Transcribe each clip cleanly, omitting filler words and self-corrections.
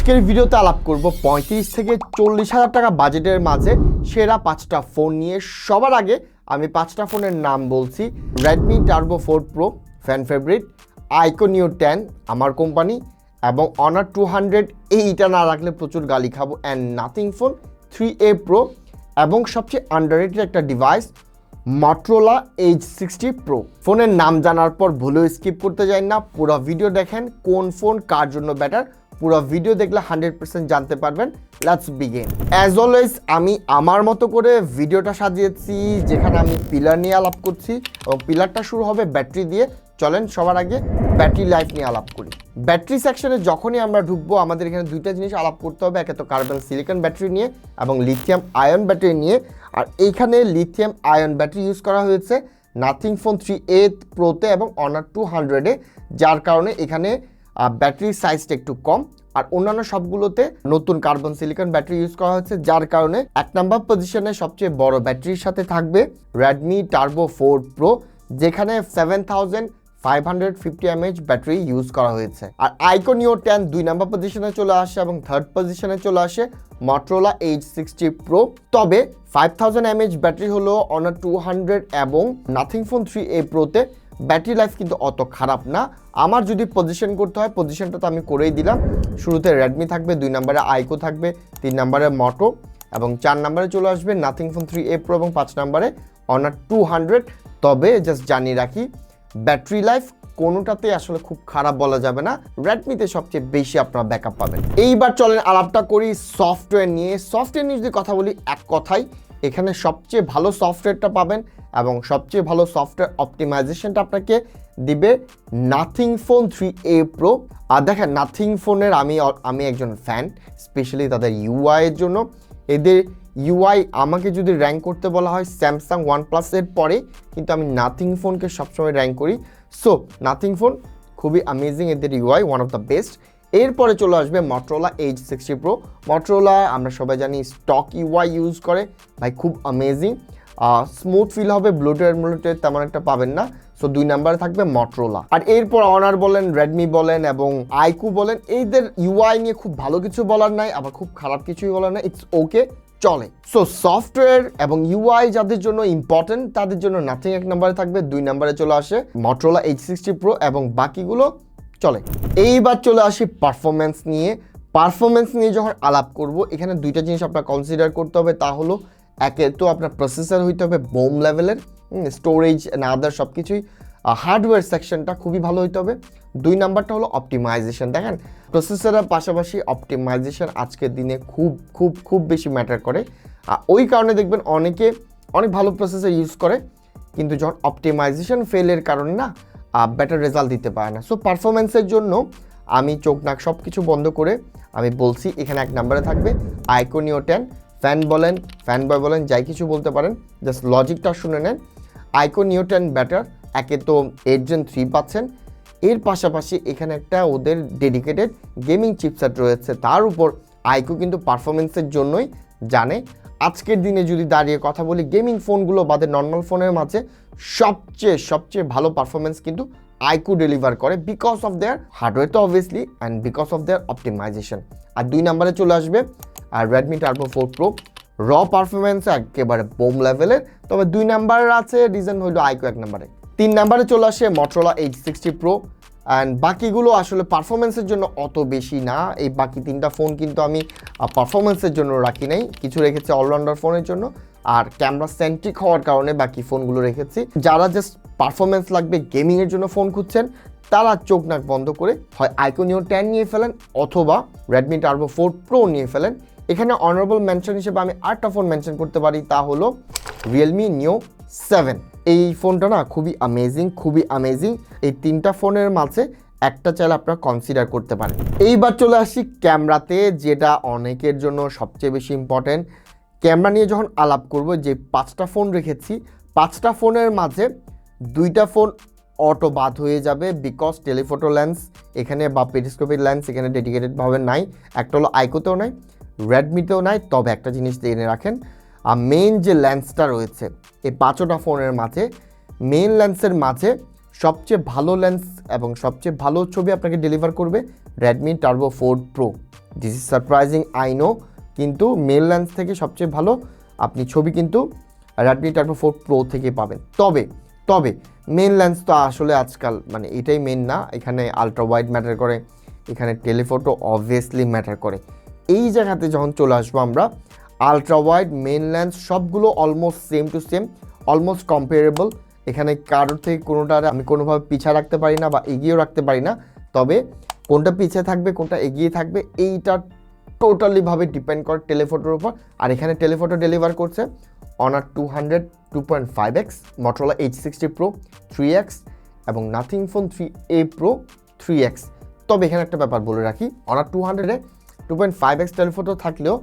আজকের ভিডিওতে আলাপ করব 35 থেকে 40,000 টাকা বাজেটের মাঝে সেরা 5টা ফোন নিয়ে। সবার আগে আমি 5টা ফোনের নাম বলছি। Redmi Turbo 4 Pro fan favourite, Ico Neo 10 আমার কোম্পানি, এবং Honor 200 এইটা না রাখলে প্রচুর গালি খাবো, and nothing phone 3A Pro, এবং সবচেয়ে আন্ডাররেটেড একটা ডিভাইস Motorola Edge 60 Pro। ফোনের নাম জানার পর ভুলেও স্কিপ করতে যাই না, পুরো ভিডিও দেখেন কোন ফোন কার জন্য বেটার। পুরো ভিডিও দেখলে 100% জানতে পারবেন। Let's begin. অ্যাজ অলওয়েজ আমি আমার মতো করে ভিডিওটা সাজিয়েছি, যেখানে আমি পিলার নিয়ে আলাপ করছি এবং পিলারটা শুরু হবে ব্যাটারি দিয়ে। চলেন সবার আগে ব্যাটারি লাইফ নিয়ে আলাপ করি। ব্যাটারি সেকশনে যখনই আমরা ঢুকবো আমাদের এখানে দুইটা জিনিস আলাপ করতে হবে, একে তো কার্বন সিলিকন ব্যাটারি নিয়ে এবং লিথিয়াম আয়ন ব্যাটারি নিয়ে। আর এইখানে লিথিয়াম আয়ন ব্যাটারি ইউজ করা হয়েছে নাথিং ফোন 3A প্রোতে এবং Honor 200-এ, যার কারণে এখানে ব্যাটারির সাইজটা একটু কম। আর অন্যান্য সবগুলোতে নতুন কার্বন সিলিকন ব্যাটারি ইউজ করা হচ্ছে, যার কারণে 1 নম্বর পজিশনে সবচেয়ে বড় ব্যাটারির সাথে থাকবে Redmi Turbo 4 Pro, যেখানে 7550 mAh ব্যাটারি ইউজ করা হয়েছে। আর Ico Neo 10 2 নম্বর পজিশনে চলে আসে এবং থার্ড পজিশনে চলে আসে Motorola Edge 60 Pro। তবে 5000 mAh ব্যাটারি হলো Honor 200 এবং নাথিং ফোন 3A Proতে ব্যাটারি লাইফ কিন্তু অত খারাপ না। আমার যদি পজিশন করতে হয়, পজিশনটা তো আমি করেই দিলাম। শুরুতে রেডমি থাকবে, 2 নম্বরে আইকো থাকবে, 3 নম্বরে মটো, এবং 4 নম্বরে চলে আসবে নাথিং ফোন 3A Pro এবং 5 নম্বরে Honor 200। তবে জাস্ট জানিয়ে রাখি, ব্যাটারি লাইফ কোনোটাতে আসলে খুব খারাপ বলা যাবে না, রেডমিতে সবচেয়ে বেশি আপনারা ব্যাকআপ পাবেন। এইবার চলেন আলাপটা করি সফটওয়্যার নিয়ে। সফটওয়্যার নিয়ে যদি কথা বলি, এক কথাই এখানে সবচেয়ে ভালো সফটওয়্যারটা পাবেন এবং সবচেয়ে ভালো সফটওয়্যার অপটিমাইজেশনটা আপনাকে দিবে নাথিং ফোন 3A Pro। আর দেখেন, নাথিং ফোনের আমি একজন ফ্যান, স্পেশালি তাদের ইউআই এর জন্য। এদের ইউআই আমাকে যদি র্যাঙ্ক করতে বলা হয় স্যামসাং OnePlus এর পরে, কিন্তু আমি নাথিং ফোনকে সবসময় র্যাঙ্ক করি। সো নাথিং ফোন খুবই অ্যামেজিং, এদের UI one of the best. এরপরে চলে আসবে Motorola Edge 60 Pro। Motorola আমরা সবাই জানি স্টক ইউআই ইউজ করে, ভাই খুব অ্যামেজিং, স্মুথ ফিল হবে, ব্লুটুথ তেমন একটা পাবেন না। সো 2 নম্বরে থাকবে Motorola। আর এরপর Honor বলেন, রেডমি বলেন এবং আইকু বলেন, এইদের ইউআই নিয়ে খুব ভালো কিছু বলার নাই, আবার খুব খারাপ কিছুই বলার নাই, ইটস ওকে, চলে। সো সফটওয়্যার এবং ইউআই যাদের জন্য ইম্পর্টেন্ট তাদের জন্য নাথিং 1 নম্বরে থাকবে, 2 নম্বরে চলে আসে Motorola Edge 60 Pro এবং বাকিগুলো চলে। এইবার চলে আসি পারফরমেন্স নিয়ে। পারফরমেন্স নিয়ে যখন আলাপ করব, এখানে দুইটা জিনিস আপনার কনসিডার করতে হবে। তা হলো, একে তো আপনার প্রসেসর হইতে হবে বোম লেভেলের, স্টোরেজ না আদার সব কিছুই, হার্ডওয়্যার সেকশনটা খুবই ভালো হইতে হবে। 2 নাম্বারটা হলো অপটিমাইজেশন। দেখেন, প্রসেসরের পাশাপাশি অপটিমাইজেশন আজকের দিনে খুব খুব খুব বেশি ম্যাটার করে। ওই কারণে দেখবেন অনেকে অনেক ভালো প্রসেসর ইউজ করে, কিন্তু যখন অপটিমাইজেশন ফেলের কারণে না বেটার রেজাল্ট দিতে পারে না। সো পারফরমেন্সের জন্য আমি চোখ নাক সব কিছু বন্ধ করে আমি বলছি, এখানে 1 নম্বরে থাকবে Ico Neo 10। ফ্যান বলেন, ফ্যানবয় বলেন, যাই কিছু বলতে পারেন, জাস্ট লজিকটা শুনে নেন। Ico Neo 10 ব্যাটার, একে তো 8 Gen 3 পাচ্ছেন, এর পাশাপাশি এখানে একটা ওদের ডেডিকেটেড গেমিং চিপসেট রয়েছে। তার উপর আইকো কিন্তু পারফরমেন্সের জন্যই জানে। আজকের দিনে যদি দাঁড়িয়ে কথা বলি, গেমিং ফোনগুলো বাদে নর্মাল ফোনের মাঝে সবচেয়ে ভালো পারফরমেন্স কিন্তু আইকো ডেলিভার করে, বিকজ অফ দেয়ার হার্ডওয়্যার তো obviously, and because of their optimisation. আর 2 নম্বরে চলে আসবে আর Redmi Turbo 4 Pro। র পারফরমেন্স একেবারে বোম লেভেলের, তবে 2 নাম্বারের আছে, রিজন হইল আইকো 1 নম্বরে। 3 নম্বরে চলে আসে Motorola Edge 60 Pro, অ্যান্ড বাকিগুলো আসলে পারফরমেন্সের জন্য অত বেশি না। এই বাকি 3টা ফোন কিন্তু আমি পারফরমেন্সের জন্য রাখি নাই, কিছু রেখেছি অলরাউন্ডার ফোনের জন্য, আর ক্যামেরা সেন্ট্রিক হওয়ার কারণে বাকি ফোনগুলো রেখেছি। যারা জাস্ট পারফরমেন্স লাগবে, গেমিংয়ের জন্য ফোন খুঁজছেন, তারা চোখ নাক বন্ধ করে হয় Ico Neo 10 নিয়ে ফেলেন অথবা Redmi Turbo 4 Pro নিয়ে ফেলেন। এখানে অনারেবল মেনশন হিসেবে আমি আরেকটা ফোন মেনশন করতে পারি, তা হলো Realme Neo 7। এই ফোনটা না খুবই অ্যামেজিং। এই 3টা ফোনের মাঝে একটা চাইলে আপনারা কনসিডার করতে পারেন। এইবার চলে আসি ক্যামেরাতে, যেটা অনেকের জন্য সবচেয়ে বেশি ইম্পর্টেন্ট। ক্যামেরা নিয়ে যখন আলাপ করব, যে 5টা ফোন রেখেছি, 5টা ফোনের মাঝে 2টা ফোন অটো বাদ হয়ে যাবে, বিকজ টেলিফোটো লেন্স এখানে বা পেরিস্কোপিক লেন্স এখানে ডেডিকেটেডভাবে নাই। একটা হলো আইকোতেও নাই, রেডমিতেও নাই। তবে একটা জিনিস জেনে রাখেন, মেইন যে লেন্সটা রয়েছে এই 5টা ফোনের মাঝে, মেইন লেন্সের মাঝে সবচেয়ে ভালো লেন্স এবং সবচেয়ে ভালো ছবি আপনাকে ডেলিভার করবে Redmi Turbo 4 Pro। This is surprising I know, কিন্তু মেল লেন্স থেকে সবচেয়ে ভালো আপনি ছবি কিন্তু Redmi Turbo 4 Pro থেকে পাবেন। তবে মেন লেন্স তো আসলে আজকাল মানে এটাই মেন না, এখানে আলট্রা ওয়াইড ম্যাটার করে, এখানে টেলিফটো অবভিয়াসলি ম্যাটার করে। এই জায়গাতে যখন চলে আসবো আমরা, আলট্রা ওয়াইড, মেন লেন্স সবগুলো almost same to same, almost comparable. এখানে কারোর থেকে কোনোটা আমি কোনোভাবে পিছিয়ে রাখতে পারি না বা এগিয়েও রাখতে পারি না। তবে কোনটা পিছিয়ে থাকবে কোনটা এগিয়ে থাকবে এইটা টোটালিভাবে ডিপেন্ড করে টেলিফটোর উপর। আর এখানে টেলিফটো ডেলিভার করছে Honor 200 2.5x, Motorola H60 Pro 3x এবং Nothing Phone 3a Pro 3x। তবে এখানে একটা ব্যাপার বলে রাখি, Honor 200-এ 2.5x টেলিফটো থাকলেও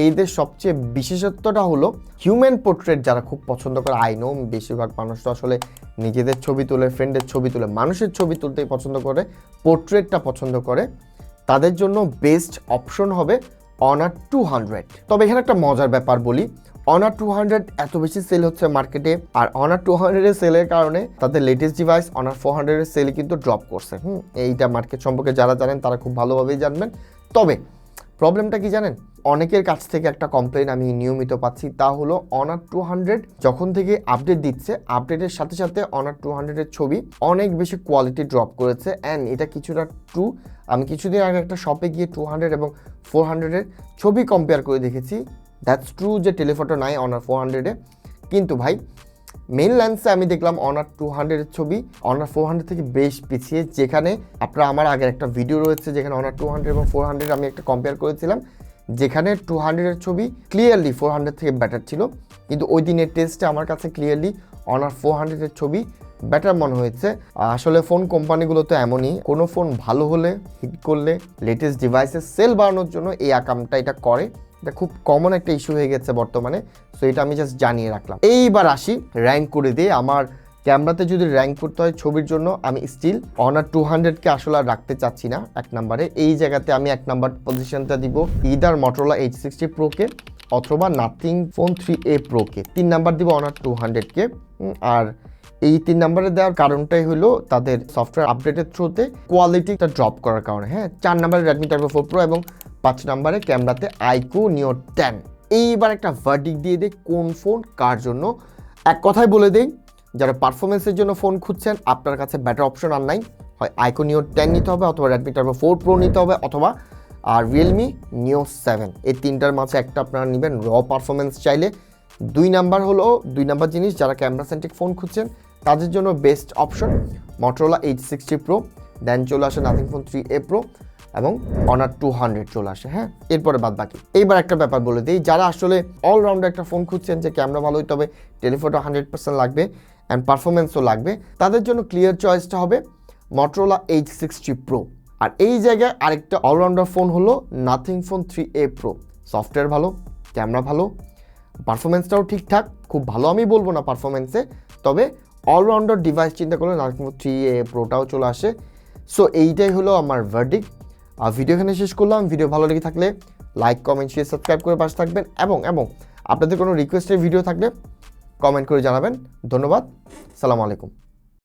এইদের সবচেয়ে বিশেষত্বটা হলো হিউম্যান পোর্ট্রেট যারা খুব পছন্দ করে। আই নো বেশিরভাগ মানুষ তো আসলে নিজেদের ছবি তুলে, ফ্রেন্ডের ছবি তুলে, মানুষের ছবি তুলতেই পছন্দ করে, পোর্ট্রেটটা পছন্দ করে, তাদের জন্য বেস্ট অপশন হবে Honor 200। তবে এখানে একটা মজার ব্যাপার বলি, Honor 200 এত বেশি সেল হচ্ছে মার্কেটে, আর Honor 200-এর সেলের কারণে তাদের লেটেস্ট ডিভাইস Honor 400-এর সেলে কিন্তু ড্রপ করছে। এইটা মার্কেট সম্পর্কে যারা জানেন তারা খুব ভালোভাবেই জানবেন। তবে প্রবলেমটা কি জানেন, অনেকের কাছ থেকে একটা কমপ্লেন আমি নিয়মিত পাচ্ছি, তা হলো Honor 200 যখন থেকে আপডেট দিচ্ছে, আপডেটের সাথে সাথে Honor 200-এর ছবি অনেক বেশি কোয়ালিটি ড্রপ করেছে। অ্যান্ড এটা কিছুটা ট্রু। আমি কিছুদিন আগে একটা শপে গিয়ে 200 এবং 400-এর ছবি কম্পেয়ার করে দেখেছি। দ্যাটস ট্রু যে টেলিফটো নাই Honor 400-এ, কিন্তু ভাই মেন লেন্সে আমি দেখলাম Honor 200-এর ছবি Honor 400 থেকে বেশ পিছিয়ে। যেখানে আপনারা আমার আগের একটা ভিডিও রয়েছে যেখানে Honor 200 এবং 400 আমি একটা কম্পেয়ার করেছিলাম, যেখানে 200-এর ছবি ক্লিয়ারলি 400 থেকে বেটার ছিল, কিন্তু ওই দিনের টেস্টে আমার কাছে ক্লিয়ারলি Honor 400-এর ছবি বেটার মনে হয়েছে। আসলে ফোন কোম্পানিগুলো তো এমনই, কোনো ফোন ভালো হলে, হিট করলে, লেটেস্ট ডিভাইসের সেল বাড়ানোর জন্য এই আকামটা এটা করে। এটা খুব কমন একটা ইস্যু হয়ে গেছে বর্তমানে, সো এটা আমি জাস্ট জানিয়ে রাখলাম। এইবার আসি র্যাঙ্ক করে দিয়ে, আমার ক্যামেরাতে যদি র্যাঙ্ক করতে হয় ছবির জন্য, আমি স্টিল Honor 200-কে আসলে আর রাখতে চাচ্ছি না এক নম্বরে। এই জায়গাতে আমি এক নম্বর পজিশনটা দিব ইদার Motorola H60 Pro-কে অথবা Nothing Phone 3a Pro-কে। 3 নাম্বার দিব Honor 200-কে। আর এই 3 নম্বরে দেওয়ার কারণটাই হলো তাদের সফটওয়্যার আপডেটের থ্রুতে কোয়ালিটিটা ড্রপ করার কারণে। 4 নম্বরে Redmi Turbo 4 Pro এবং 5 নম্বরে ক্যামেরাতে iQOO Neo 10। এইবার একটা ভার্ডিক্ট দিয়ে দেই কোন ফোন কার জন্য। এক কথায় বলে দেই, যারা পারফরমেন্সের জন্য ফোন খুঁজছেন, আপনার কাছে বেটার অপশন আর নাই, হয় iQOO Neo 10 নিতে হবে, অথবা Redmi Turbo 4 Pro নিতে হবে, অথবা Realme Neo 7। এই তিনটার মাঝে একটা আপনারা নেবেন র পারফরমেন্স চাইলে। 2 নাম্বার হলো 2 নাম্বার জিনিস, যারা ক্যামেরা সেন্ট্রিক ফোন খুঁজছেন তাদের জন্য best option Motorola H60 Pro, দেন চলে আসে Nothing Phone 3a Pro এবং Honor 200 চলে আসে। এরপরে বাদ বাকি। এইবার একটা ব্যাপার বলে দিই, যারা আসলে অলরাউন্ডার একটা ফোন খুঁজছেন যে ক্যামেরা ভালো হইতে হবে, টেলিফটো 100% লাগবে অ্যান্ড পারফরমেন্সও লাগবে, তাদের জন্য ক্লিয়ার চয়েসটা হবে Motorola H60 Pro। আর এই জায়গায় আরেকটা অলরাউন্ডার ফোন হলো Nothing Phone 3a Pro। Software ভালো, ক্যামেরা ভালো, পারফরমেন্সটাও ঠিকঠাক, খুব ভালো আমি বলবো না পারফরমেন্সে, তবে অলরাউন্ডার ডিভাইস চিন্তা করলে Nothing Phone 3a Proটাও চলে আসে। সো এইটাই হলো আমার ভার্ডিক্ট। ভিডিও এখানে শেষ করলাম। ভিডিও ভালো লেগে থাকলে লাইক, কমেন্ট, শেয়ার, সাবস্ক্রাইব করে পাশে থাকবেন এবং আপনাদের কোনো রিকোয়েস্টের ভিডিও থাকলে কমেন্ট করে জানাবেন। ধন্যবাদ। সালামু আলাইকুম।